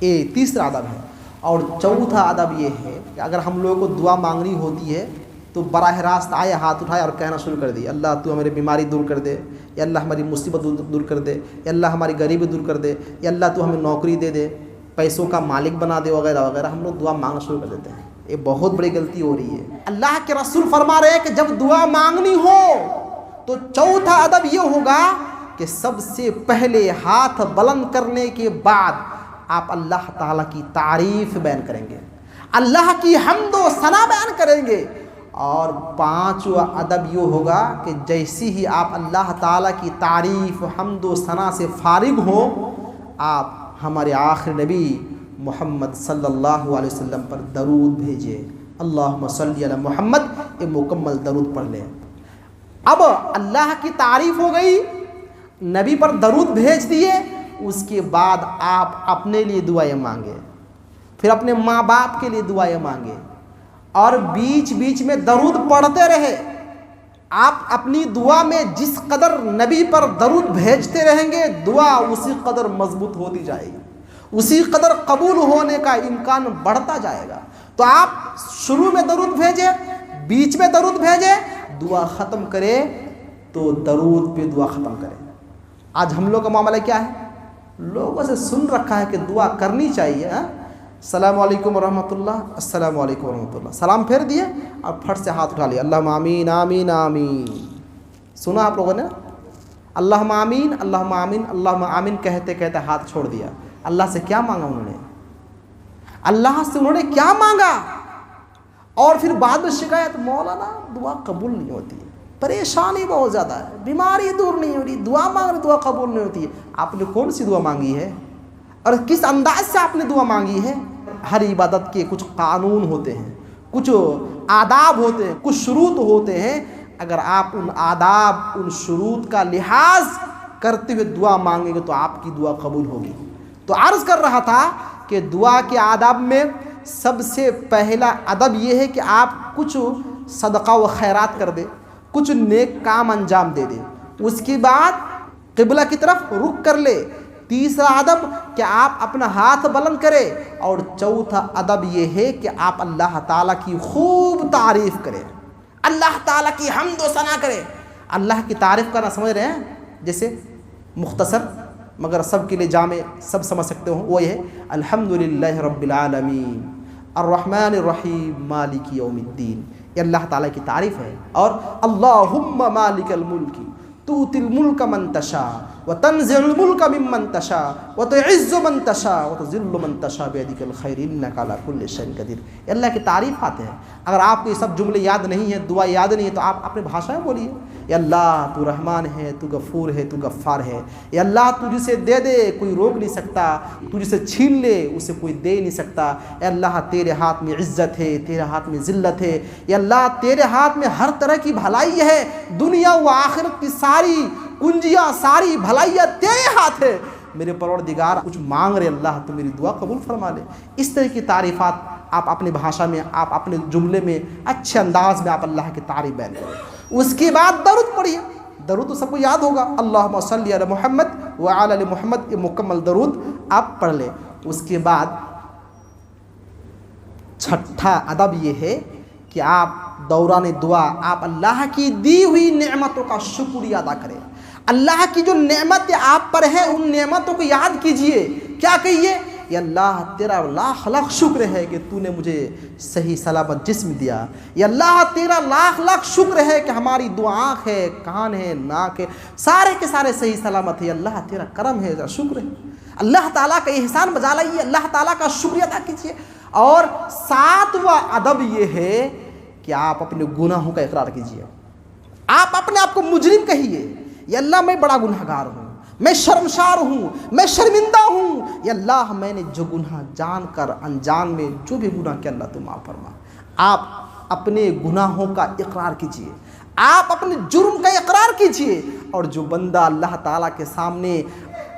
ये तीसरा अदब है। और चौथा अदब ये है कि अगर हम लोगों को दुआ मांगनी होती है तो बराह रास्त आए, हाथ उठाए और कहना शुरू कर दिए, अल्लाह तू हमारी बीमारी दूर कर दे, या अल्लाह हमारी मुसीबत दूर कर दे, या अल्लाह हमारी गरीबी दूर कर दे, या अल्लाह तू हमें नौकरी दे दे, पैसों का मालिक बना दे, वगैरह वगैरह। हम लोग दुआ मांगना शुरू कर देते हैं। ये बहुत बड़ी गलती हो रही है। अल्लाह के रसूल फरमा रहे हैं कि जब दुआ मांगनी हो तो चौथा अदब ये होगा कि सबसे पहले हाथ बुलंद करने के बाद आप अल्लाह ताला की तारीफ बयान करेंगे, अल्लाह की हम्दो सना बयान करेंगे। और पांचवा अदब ये होगा कि जैसी ही आप अल्लाह ताला की तारीफ हम्दो सना से फारिग हो, आप हमारे आखिरी नबी मोहम्मद सल्लल्लाहु अलैहि वसल्लम पर दरूद भेजिए, अल्लाहुम्मा सल्ली अला मोहम्मद, ये मुकम्मल दरूद पढ़ लें। अब अल्लाह की तारीफ हो गई, नबी पर दरूद भेज दिए, उसके बाद आप अपने लिए दुआएं मांगे, फिर अपने माँ बाप के लिए दुआएं मांगे, और बीच बीच में दरूद पढ़ते रहे। आप अपनी दुआ में जिस कदर नबी पर दरूद भेजते रहेंगे, दुआ उसी कदर मजबूत होती जाएगी, उसी कदर कबूल होने का इम्कान बढ़ता जाएगा। तो आप शुरू में दरूद भेजे, बीच में दरूद भेजे, दुआ ख़त्म करे तो दरूद पे दुआ ख़त्म करे। आज हम लोग का मामला क्या है? लोगों से सुन रखा है कि दुआ करनी चाहिए, अस्सलामु अलैकुम रहमतुल्लाह, अस्सलामु अलैकुम रहमतुल्लाह, सलाम फेर दिए और फट से हाथ उठा लिया, अल्लाहुम्मा आमीन आमीन आमीन। सुना आप लोगों ने? अल्लाहुम्मा आमीन अल्लाहुम्मा आमीन अल्लाहुम्मा आमीन कहते कहते हाथ छोड़ दिया। अल्लाह से क्या मांगा उन्होंने? अल्लाह से उन्होंने क्या मांगा? और फिर बाद में शिकायत, मौलाना दुआ कबूल नहीं होती है, परेशानी बहुत ज़्यादा है, बीमारी दूर नहीं हो रही, दुआ मांग रही, दुआ कबूल नहीं होती है। आपने कौन सी दुआ मांगी है और किस अंदाज से आपने दुआ मांगी है? हर इबादत के कुछ कानून होते हैं, कुछ आदाब होते हैं, कुछ शुरूत होते हैं। अगर आप उन आदाब, उन शुरूत का लिहाज करते हुए दुआ मांगेंगे तो आपकी दुआ कबूल होगी। तो अर्ज़ कर रहा था कि दुआ के आदाब में सबसे पहला अदब यह है कि आप कुछ सदका व खैरात कर दे, कुछ नेक काम अंजाम दे दे, उसके बाद क़िबला की तरफ रुख कर ले। तीसरा अदब कि आप अपना हाथ बुलंद करें, और चौथा अदब यह है कि आप अल्लाह ताला की खूब तारीफ़ करें, अल्लाह ताला की हम्द व सना करें। अल्लाह की तारीफ़ करना समझ रहे हैं? जैसे मुख्तसर मगर सब के लिए जामे, सब समझ सकते हो, वो ये है अल्हम्दुलिल्लाहि रब्बिल आलमीन अर्रहमानिर रहीम मालिकी यौमिद्दीन। ये अल्लाह ताला की तारीफ़ है। और अल्लाहुम्मा मालिकल मुल्की तूतिल मुल्क मन तशा व तंज़िउल मुल्क मिम्मन तशा व तुइज़्ज़ु मन तशा व तुज़िल्लु मन तशा बियदिकल खैर इन्नका अला कुल्लि शैइन क़दीर। अल्लाह की तारीफ़ आते हैं। अगर आपको ये सब जुमले याद नहीं है, दुआ याद नहीं है, तो आप अपनी भाषा में बोलिए, या अल्लाह तू रहमान है, तू गफ़ूर है, तू गफ़्फ़ार है। या अल्लाह तू जिसे दे दे कोई रोक नहीं सकता, तू जिसे छीन ले उसे कोई दे नहीं सकता। या अल्लाह तेरे हाथ में इज़्ज़त है, तेरे हाथ में ज़िल्लत है। या अल्लाह तेरे हाथ में हर तरह की भलाई है, दुनिया व आखिरत की सारी कुंजियाँ, सारी भलाइयाँ तेरे हाथ है। मेरे परवरदिगार कुछ मांग रहे, अल्लाह तो मेरी दुआ कबूल फरमा ले। इस तरह की तारीफ़ात आप अपनी भाषा में, आप अपने जुमले में, अच्छे अंदाज में आप अल्लाह की तारीफ़ बयान करें। उसके बाद दरूद पढ़िए। दरूद तो सबको याद होगा, अल्लाहुम्मा सल्ली अला मोहम्मद व अला आलि मोहम्मद, ये मुकम्मल दरूद आप पढ़ लें। उसके बाद छठा अदब ये है कि आप दौरान दुआ आप अल्लाह की दी हुई नेमतों का शुक्रिया अदा करें। अल्लाह की जो नेमत आप पर है, उन नेमतों को याद कीजिए। क्या कहिए? या अल्लाह तेरा लाख लाख शुक्र है कि तूने मुझे सही सलामत जिस्म दिया। या अल्लाह तेरा लाख लाख शुक्र है कि हमारी दो आँख है, कान है, नाक है, सारे के सारे सही सलामत है। अल्लाह तेरा करम है, तेरा शुक्र है। अल्लाह ताला का एहसान बजा लाइए, अल्लाह ताला का शुक्रिया अदा कीजिए। और सातवां अदब ये है कि आप अपने गुनाहों का इकरार कीजिए। आप अपने आप को मुजरिम कहिए, या अल्लाह मैं बड़ा गुनहगार हूँ, मैं शर्मसार हूँ, मैं शर्मिंदा हूँ। या अल्लाह मैंने जो गुनाह जान कर अनजान में जो भी गुनाह किया, अल्लाह तुम माफ़ फरमा। आप अपने गुनाहों का इकरार कीजिए, आप अपने जुर्म का इकरार कीजिए। और जो बंदा अल्लाह ताला के सामने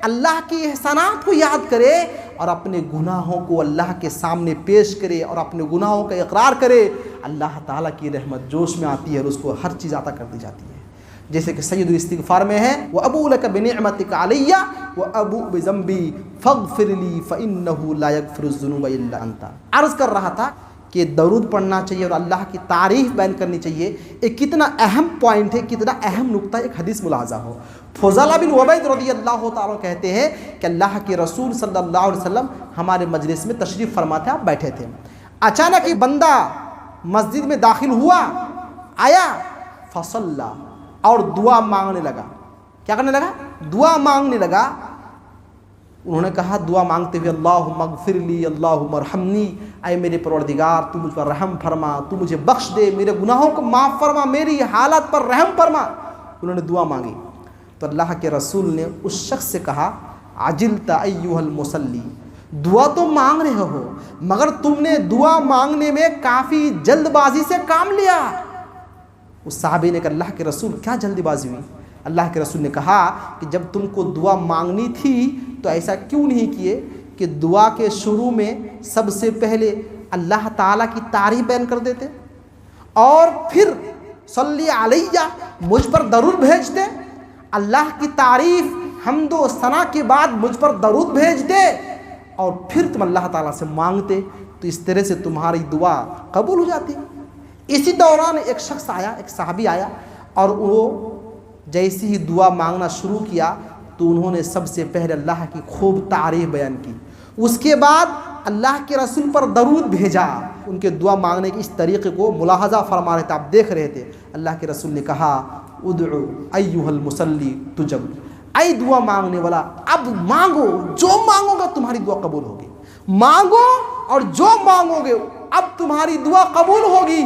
अल्लाह की एहसानात को याद करे और अपने गुनाहों को अल्लाह के सामने पेश करे और अपने गुनाहों का इकरार करे, अल्लाह ताला की रहमत जोश में आती है और उसको हर चीज़ अता कर दी जाती है। जैसे कि सैयदुल इस्तिग़फ़ार में है, व अबू लक बिनिअमतिका अलैया व अबू बिज़म्बी फ़ग़फ़िरली फ़इन्नहु ला यग़फ़िरुज़्ज़ुनूबा इल्ला अंता। अर्ज़ कर रहा था कि दरूद पढ़ना चाहिए और अल्लाह की तारीफ़ बयान करनी चाहिए। एक कितना अहम पॉइंट है, कितना अहम नुक्ता, एक हदीस मुलाहज़ा हो। फ़ुज़ाला बिन उबैद रज़ियल्लाहु ताला कहते हैं कि अल्लाह के रसूल सल्लल्लाहु अलैहि वसल्लम हमारे मजलिस में तशरीफ़ फरमाते, आप बैठे थे। अचानक एक बंदा मस्जिद में दाखिल हुआ, आया, फ़सल्ला, और दुआ मांगने लगा। क्या करने लगा? दुआ मांगने लगा। उन्होंने कहा दुआ मांगते हुए, अल्लाहुम्मा अग़फ़िरली अल्लाहुम्मा अर्हमनी, ऐ मेरे परवरदिगार तू मुझ पर रहम फरमा, तू मुझे बख्श दे, मेरे गुनाहों को माफ़ फरमा, मेरी हालत पर रहम फरमा। उन्होंने दुआ मांगी तो अल्लाह के रसूल ने उस शख्स से कहा, अजिलता अय्युहल मुसल्ली, दुआ तो मांग रहे हो मगर तुमने दुआ मांगने में काफ़ी जल्दबाजी से काम लिया। उस साहबी ने कहा, अल्लाह के रसूल क्या जल्दबाजी हुई? अल्लाह के रसूल ने कहा कि जब तुमको दुआ मांगनी थी तो ऐसा क्यों नहीं किए कि दुआ के शुरू में सबसे पहले अल्लाह ताला की तारीफ़ बयान कर देते और फिर सल्ली अलैया, मुझ पर दरूद भेजते। अल्लाह की तारीफ़ हम्दो सना के बाद मुझ पर दरूद भेज दे और फिर तुम अल्लाह ताला से मांगते, तो इस तरह से तुम्हारी दुआ कबूल हो जाती। इसी दौरान एक शख्स आया, एक साहबी आया, और वो जैसे ही दुआ मांगना शुरू किया तो उन्होंने सबसे पहले अल्लाह की खूब तारीफ़ बयान की। उसके बाद अल्लाह के रसूल पर दरूद भेजा। उनके दुआ मांगने के इस तरीक़े को मुलाहज़ा फरमा रहे थे, आप देख रहे थे। अल्लाह के रसूल ने कहा, उदउ अय्युहल मुसल्ली तुजब, ऐ दुआ मांगने वाला अब मांगो, जो मांगोगे तुम्हारी दुआ कबूल होगी। मांगो और जो मांगोगे अब तुम्हारी दुआ कबूल होगी,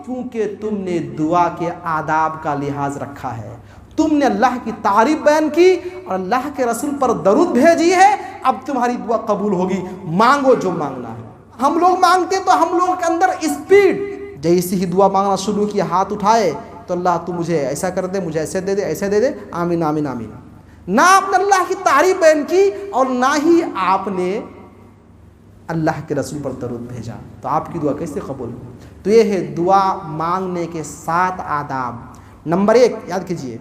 क्योंकि तुमने दुआ के आदाब का लिहाज रखा है, तुमने अल्लाह की तारीफ़ बयान की और अल्लाह के रसूल पर दरूद भेजी है, अब तुम्हारी दुआ कबूल होगी। मांगो जो मांगना है। हम लोग मांगते तो हम लोगों के अंदर स्पीड, जैसे ही दुआ मांगना शुरू किया, हाथ उठाए तो अल्लाह तू मुझे ऐसा कर दे, मुझे ऐसे दे दे, ऐसे दे दे, आमीन आमीन आमीन। ना आपने अल्लाह की तारीफ़ बयान की और ना ही आपने अल्लाह के रसूल पर दरूद भेजा, तो आपकी दुआ कैसे कबूल हो? तो ये है दुआ मांगने के 7 आदाब। नंबर 1 याद कीजिए,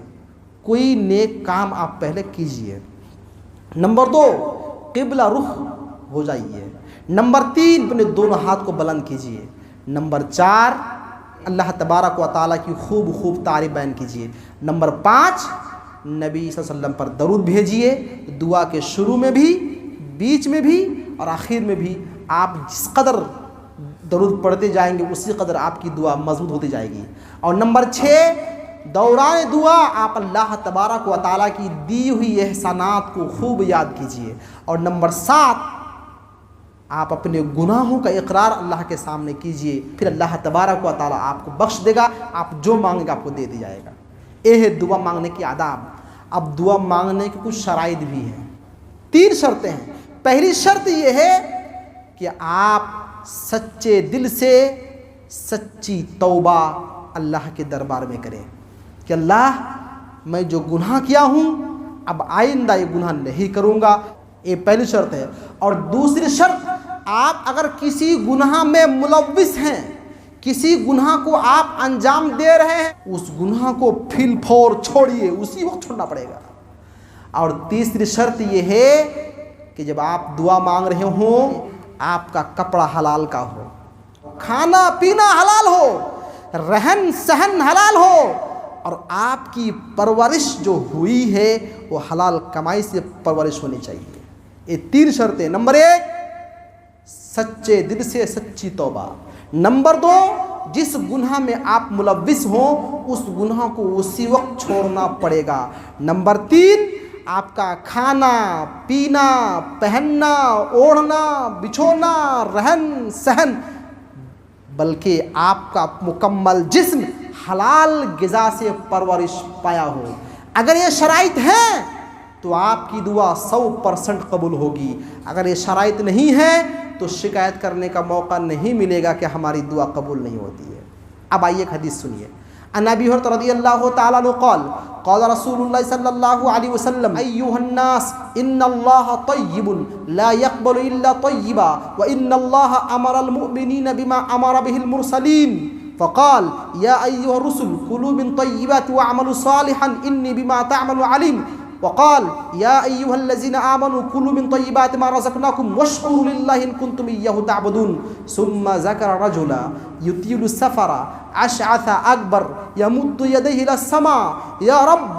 कोई नेक काम आप पहले कीजिए। नंबर 2 क़िबला रुख हो जाइए। नंबर 3 अपने दोनों हाथ को बुलंद कीजिए। नंबर 4 अल्लाह तबारक व तआला की खूब तारीफ़ बयान कीजिए। नंबर 5 नबी सल्लल्लाहु अलैहि वसल्लम पर दरूद भेजिए। दुआ के शुरू में भी, बीच में भी और आखिर में भी आप जिस कदर दरूद पढ़ते जाएंगे उसी कदर आपकी दुआ मजबूत होती जाएगी। और नंबर 6 दौरान दुआ आप अल्लाह तबारक व तआला की दी हुई एहसानात को खूब याद कीजिए। और नंबर 7 आप अपने गुनाहों का इकरार अल्लाह के सामने कीजिए, फिर अल्लाह तबारक व तआला आपको बख्श देगा, आप जो मांगेगा आपको दे दिया जाएगा। ये है दुआ मांगने की आदाब। अब दुआ मांगने की कुछ शराइत भी हैं, 3 शर्तें हैं। पहली शर्त ये है कि आप सच्चे दिल से सच्ची तौबा अल्लाह के दरबार में करें कि अल्लाह मैं जो गुनाह किया हूँ अब आइंदा ये गुनाह नहीं करूँगा, ये पहली शर्त है। और दूसरी शर्त, आप अगर किसी गुनाह में मुलव्विस हैं, किसी गुनाह को आप अंजाम दे रहे हैं, उस गुनाह को फिल फौर छोड़िए, उसी वक्त छोड़ना पड़ेगा। और तीसरी शर्त ये है कि जब आप दुआ मांग रहे हो आपका कपड़ा हलाल का हो, खाना पीना हलाल हो, रहन सहन हलाल हो और आपकी परवरिश जो हुई है वो हलाल कमाई से परवरिश होनी चाहिए। ये 3 शर्तें। नंबर 1 सच्चे दिल से सच्ची तौबा। नंबर 2 जिस गुनाह में आप मुलव्विस हो उस गुनाह को उसी वक्त छोड़ना पड़ेगा। नंबर 3 आपका खाना पीना पहनना ओढ़ना बिछोना रहन सहन बल्कि आपका मुकम्मल जिस्म हलाल ग़िज़ा से परवरिश पाया हो। अगर ये शराइत हैं तो आपकी दुआ 100% कबूल होगी। अगर ये शराइत नहीं है तो शिकायत करने का मौका नहीं मिलेगा कि हमारी दुआ कबूल नहीं होती है। अब आइए एक हदीस सुनिए। अन अबी हुरैरा रज़ियल्लाहु तआला अन्हु क़ाल क़ाल रसूलुल्लाह सल्लल्लाहु अलैहि वसल्लम अय्युहन्नास इन्नल्लाह तय्यिबुन ला यक़बलु इल्ला तय्यिबा व इन्नल्लाह अमरल मुमिनीन बिमा अमरा बिहिल मुरसलीन फ़क़ाल या अय्युहा रुसुल कुलू मिन तय्यिबाति वअमलू सालिहन इन्नी बिमा तअमलू अलीम वक़ाल या अय्युहल्लज़ीना आमनू कुलू मिन तय्यिबाति मा रज़क़नाकुम वश्कुरू लिल्लाहि इन कुंतुम इय्याहु तअबुदून सुम्मा ज़करा रजुला युतीलु सफ़रा अशअसा अकबर यमुद्दु यदैहि इलस्समा या रब्ब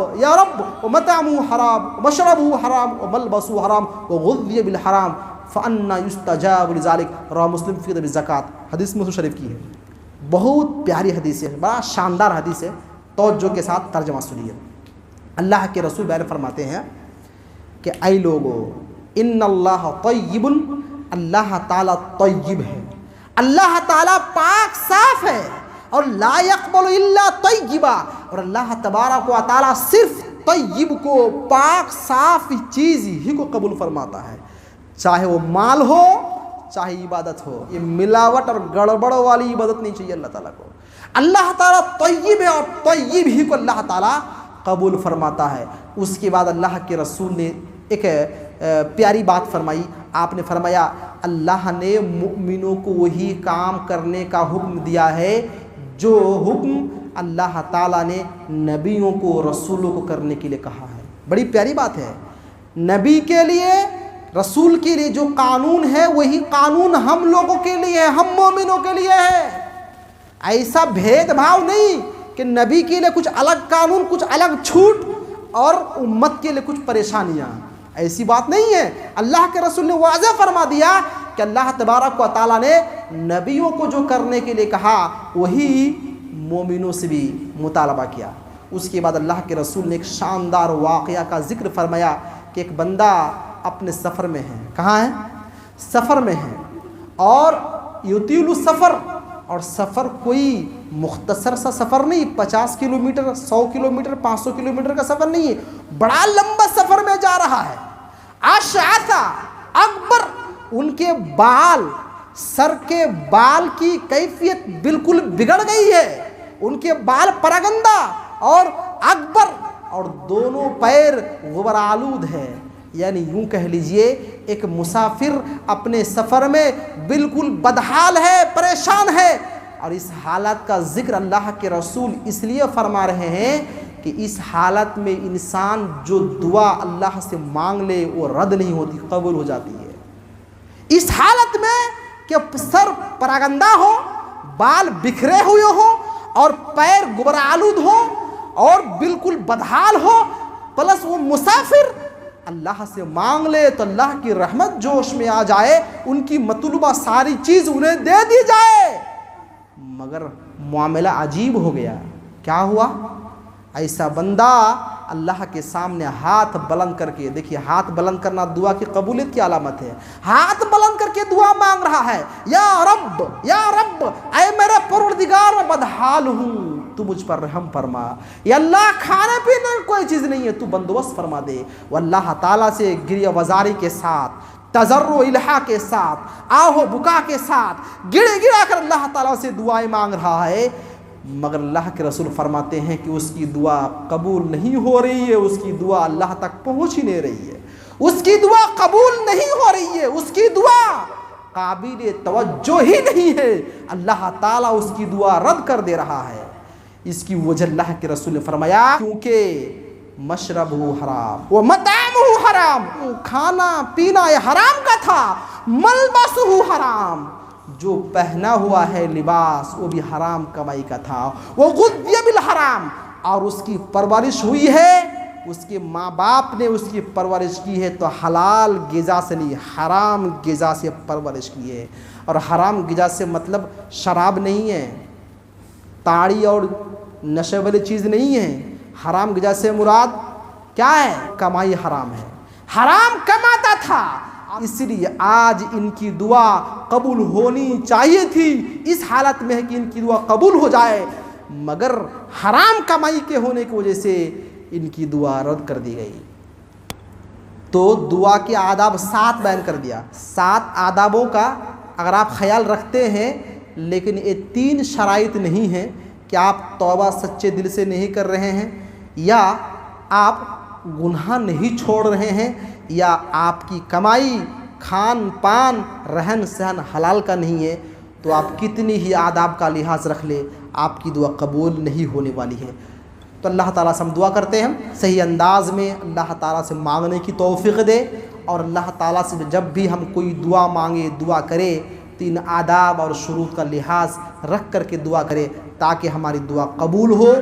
वमतअमुहु हराम वमशरबुहु हराम वमलबसुहु हराम वग़ुज़्ज़िय बिल हराम फ़अन्ना युस्तजाबु लिज़ालिक। रवाह मुस्लिम फ़ी किताब ज़कात। हदीस मुस्लिम शरीफ की है, बहुत प्यारी हदीस है, बड़ा शानदार हदीस है। तवज्जो के साथ तर्जमा सुनिए। अल्लाह के रसूल बयान फरमाते हैं कि ऐ लोगो इन्नल्लाह तय्यिबुन, अल्लाह ताला तय्यिब है, अल्लाह ताला पाक साफ है और ला यक़बलु इल्ला तय्यिबा, और अल्लाह तबारक व तआला सिर्फ तय्यिब को, पाक साफ चीज़ ही को कबूल फरमाता है, चाहे वो माल हो चाहे इबादत हो। ये मिलावट और गड़बड़ वाली इबादत नहीं चाहिए अल्लाह ताला को। अल्लाह ताला तय्यिब है और तय्यिब ही को अल्लाह ताला कबूल फरमाता है। उसके बाद अल्लाह के रसूल ने एक प्यारी बात फरमाई। आपने फरमाया अल्लाह ने मुमिनों को वही काम करने का हुक्म दिया है जो हुक्म अल्लाह ताला ने नबियों को, रसूलों को करने के लिए कहा है। बड़ी प्यारी बात है। नबी के लिए, रसूल के लिए जो कानून है वही कानून हम लोगों के लिए है, हम मोमिनों के लिए है। ऐसा भेदभाव नहीं कि नबी के लिए कुछ अलग कानून, कुछ अलग छूट और उम्मत के लिए कुछ परेशानियां, ऐसी बात नहीं है। अल्लाह के रसूल ने वाज़ेह फरमा दिया कि अल्लाह तबारक व तआला ने नबियों को जो करने के लिए कहा वही मोमिनों से भी मुतालबा किया। उसके बाद अल्लाह के रसूल ने एक शानदार वाक़या का जिक्र फरमाया कि एक बंदा अपने सफ़र में है। कहाँ है? सफ़र में है। और युतीलु सफ़र, और सफ़र कोई मुख्तसर सा सफ़र नहीं, 50 किलोमीटर, 100 किलोमीटर, 500 किलोमीटर का सफ़र नहीं है, बड़ा लंबा सफ़र में जा रहा है। अशअसा अकबर, उनके बाल, सर के बाल की कैफियत बिल्कुल बिगड़ गई है, उनके बाल परगंदा और अकबर, और दोनों पैर गुबरालूद है। यानी यूं कह लीजिए एक मुसाफिर अपने सफ़र में बिल्कुल बदहाल है, परेशान है। और इस हालत का जिक्र अल्लाह के रसूल इसलिए फरमा रहे हैं कि इस हालत में इंसान जो दुआ अल्लाह से मांग ले वो रद्द नहीं होती, कबूल हो जाती है। इस हालत में कि सर परागंदा हो, बाल बिखरे हुए हो और पैर गुबरालूद हो और बिल्कुल बदहाल हो, प्लस वो मुसाफिर अल्लाह से मांग ले तो अल्लाह की रहमत जोश में आ जाए, उनकी मतलूबा सारी चीज़ उन्हें दे दी जाए। मगर मामला अजीब हो गया। क्या हुआ? ऐसा बंदा अल्लाह के सामने हाथ बुलंद करके, देखिए हाथ बुलंद करना दुआ की कबूलियत की अलामत है। हाथ बुलंद करके दुआ मांग रहा है, या रब, ऐ मेरे परवरदिगार मैं बदहाल हूँ, तू मुझ पर रहम फरमा। या अल्लाह खाने पीने की कोई चीज़ नहीं है, तू बंदोबस्त फरमा दे। वो अल्लाह ताला से गिरिया वजारी के साथ, तजर्रो इल्हा के साथ, आहो बुका के साथ गिड़ा कर अल्लाह ताला से दुआएं मांग रहा है। मगर अल्लाह के रसूल फरमाते हैं कि उसकी दुआ कबूल नहीं हो रही है, उसकी दुआ अल्लाह तक पहुँच ही नहीं रही है, उसकी दुआ कबूल नहीं हो रही है, उसकी दुआ काबिल तवज्जो ही नहीं है। अल्लाह ताला उसकी दुआ रद्द कर दे रहा है। इसकी वजह अल्लाह के रसूल ने फरमाया क्योंकि मशरबहु हराम व मतअमुहु हराम, खाना पीना ये हराम का था, मलबसहु हराम, जो पहना हुआ है लिबास वो भी हराम कमाई का था, वो गुद्दिय बिल हराम, और उसकी परवरिश हुई है, उसके माँ बाप ने उसकी परवरिश की है तो हलाल ग़िज़ा से नहीं, हराम ग़िज़ा से परवरिश की है। और हराम ग़िज़ा से मतलब शराब नहीं है, ताड़ी और नशे वाली चीज़ नहीं है। हराम ग़िज़ा से मुराद क्या है? कमाई हराम है, हराम कमाता था, इसलिए आज इनकी दुआ कबूल होनी चाहिए थी। इस हालत में है कि इनकी दुआ कबूल हो जाए, मगर हराम कमाई के होने की वजह से इनकी दुआ रद्द कर दी गई। तो दुआ के आदाब 7 बयान कर दिया। 7 आदाबों का अगर आप ख्याल रखते हैं, लेकिन ये 3 शराइत नहीं है कि आप तौबा सच्चे दिल से नहीं कर रहे हैं, या आप गुनाह नहीं छोड़ रहे हैं, या आपकी कमाई खान पान रहन सहन हलाल का नहीं है, तो आप कितनी ही आदाब का लिहाज रख ले, आपकी दुआ कबूल नहीं होने वाली है। तो अल्लाह ताला से हम दुआ करते हैं सही अंदाज़ में अल्लाह ताला से मांगने की तौफ़ीक़ दे, और अल्लाह ताला से जब भी हम कोई दुआ मांगे, दुआ करें, तो इन आदाब और शुरूत का लिहाज रख कर के दुआ करें ताकि हमारी दुआ कबूल हो।